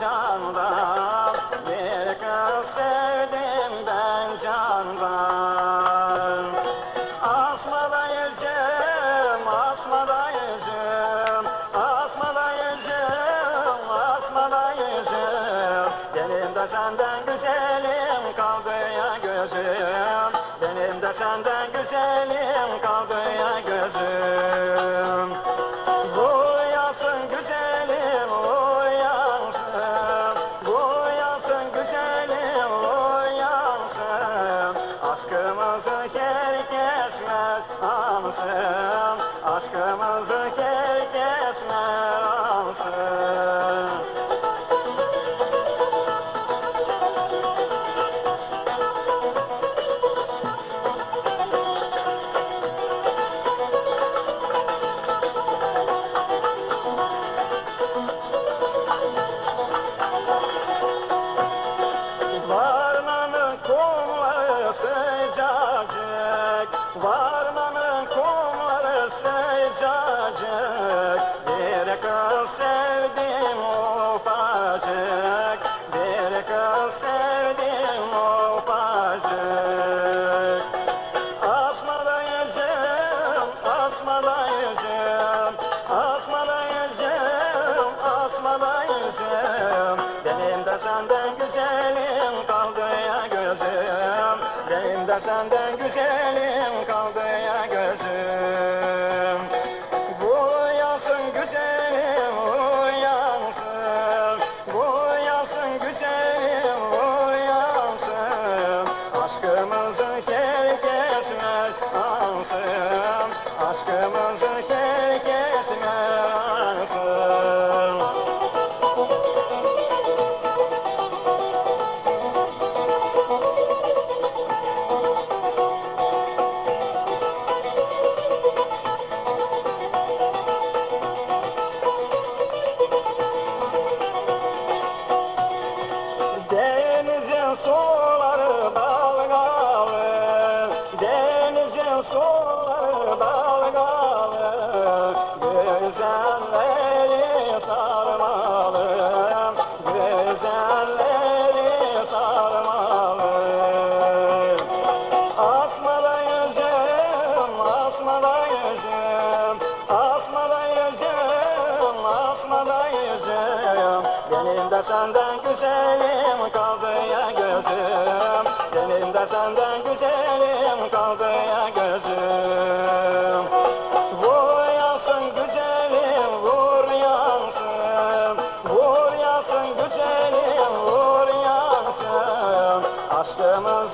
candan, bir kız sevdim ben candan. Asmada yüzüm, asmada yüzüm, asmada yüzüm, asmada yüzüm. Benim de senden güzelim kaldı ya gözüm, benim de senden güzelim kaldı ya gözüm. Uyansın güzelim uyansın, uyansın güzelim uyansın. Aşkımızı kesmez ansın, aşkımızı kesmez ansın. Varmanın kumları sıcacık, varmanın kumları sıcacık. Bir kız sevdim ufacık, bir kız sevdim ufacık. Asmada yüzüm, asmada yüzüm, asmada yüzüm, asmada yüzüm. Benim de senden güzelim kaldı ya gözüm, benim de senden güzelim kaldı ya gözüm. Uyansın güzelim uyansın, uyansın güzelim uyansın. Aşkımızı kesmez ansın, aşkımızı kesmez ansın. Denizin suları dalgalı, denizin suları dalgalı. Güzelleri sarmalı, güzelleri sarmalı. Asmada yüzüm, asmada yüzüm, asmada yüzüm, asmada yüzüm. Benim de senden güzelim kaldı ya gözüm, benim de senden güzelim kaldı ya gözüm. Uyansın güzelim vur yansın, vur yansın güzelim vur yansın. Aşkımız